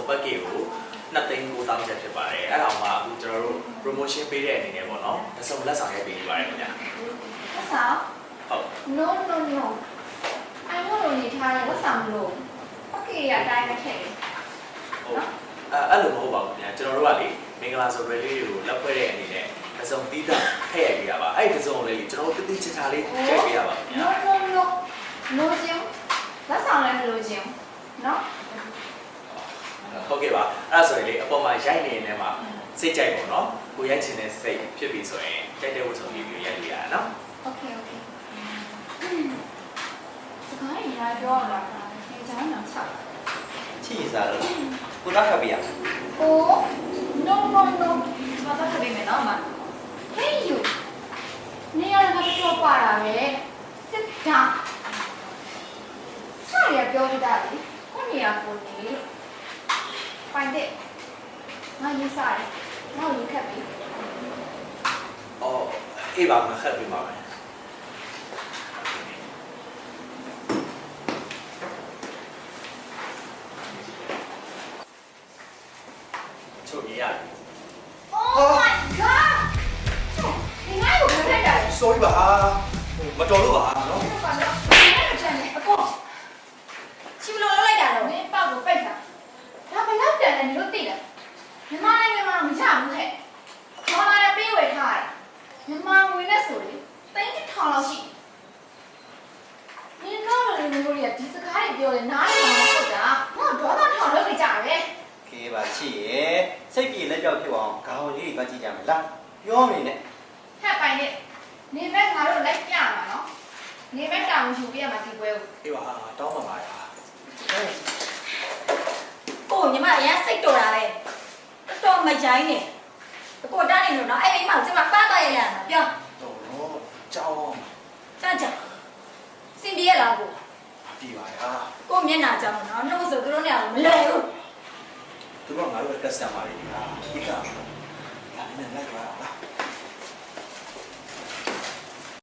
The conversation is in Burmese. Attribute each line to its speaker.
Speaker 1: ပတ်ကေကို2သိန်း9တောင်းချက်ဖြစ်ပါတယ်အဲ့ဒါမှအခုကျွန်တော်တို့ promotion ပေးတဲ့အနေနဲ့ပေါ့နော်အစုံလက်ဆောင်ရိုက်ပေးနေပါတယ်ခင်ဗျာ
Speaker 2: လက်ဆောင်
Speaker 1: ဟုတ်
Speaker 2: no I want to နေထားတယ်လက်ဆောင်လို့ပတ်ကေရအတိုင်းမထည့်
Speaker 1: ဟုတ်အဲ့လိုမဟုတ်ပါဘူးခင်ဗျာကျွန်တော်တို့ကလေမင်္ဂလာဆို rally တွေကိုလက်ဖွဲ့တဲ့အနေနဲ့အစုံတီးတာထည့်ရိုက်ပေးတာပါအဲ့ဒီအစုံလေးကျွန်တော်တို့တိတိကျကျလေးထည့်ပေးရပါခင်ဗျာ
Speaker 2: no ချင်းလက်ဆောင်လည်းမလို့ချင်းနော်
Speaker 1: ဟုတ်ကဲ့ပါအဲ့ဒါဆိုရင်လေအပေါ်မှာရိုက်နေနေမှာစိတ်ကြိုက်ပေါ့နော်ကိုရိုက်ချင်တဲ့စိတ်ဖြစ်ပြီဆိုရင်ကြိုက်တဲ့ဝတ်စုံလေးမျိုးရိုက်လို့ရတာနော်
Speaker 2: okay စကားရပြောရတာဒီကြောင်းတော့ချက်
Speaker 3: ချစ်ရစားလို့ကိုတော့ခပ်ပြရ
Speaker 2: ကို no မတော့ခပ်ပေးမယ်နော်မ hey you နေရာကတော့ပါတာပဲစစ်တာဆက်ရပြောပြတာလေကိုနေရာကိုနေလို့ပိုင်တဲ့ငါရေးစားတယ်ငါရေးခက်ပြီ
Speaker 1: အော်အေးပါငါခက်ပြီပါမယ်ချိုးရရ
Speaker 2: Oh my god ဒီငါ့ကိုခက်လိုက်တာ
Speaker 1: sorry ပါမတော်လို့ပါနော်
Speaker 2: ဘာလို့လဲချမ်းနေအကောချီမလို့လောက်လိုက်တာတော့မင်းပေါက်ကိုပိတ်တာဒါဘယ်လောက်တန်လဲလို့သိတယ်မြန်မာနိုင်ငံမှာမရဘူးဟဲ့ခေါ်လာတဲ့ပေးဝယ်ထားတယ်မြန်မာငွေနဲ့ဆိုလေ3000လောက်ရှိနင်တို့လည်းမျိုးတွေကဒီစကားတွေပြောတယ်နားလည်းမဟုတ်တာဟောဒေါသထောင်လုပ်နေကြတယ်
Speaker 3: ခေပါချစ်ရဲ့စိတ်ပြေလက်ကြောက်ဖြစ်အောင်ခေါင်းကြီးပတ်ကြည့်ကြမယ်လားပြောနေနဲ့
Speaker 2: ဟဲ့ပိုင်နဲ့နေမဲ့ငါတို့လိုက်ပြမှာနော်နေမဲ့တောင်ယူပြရမှာဒီပွဲကို
Speaker 1: အေးပါတောင်းပါပါ
Speaker 4: ကိုညီမအရင်စိတ်တော်တာပဲတော်မကြိုင်းနဲ့ကိုတားနေလို့နော်အဲ့ဒီမှာကျမပန်းသွားရရတာပြော
Speaker 1: တော့ကြောင်း
Speaker 4: ကြောက်စင်ပြေရလားကို
Speaker 1: ပြီပါ
Speaker 4: ကိုမျက်နှာကြောင်းနော်နှုတ်ဆိုသူတို့နဲ့မလဲဘူး
Speaker 1: သူကငါတို့ customer တွေဟာဒီကလာနေလိုက်ပါလား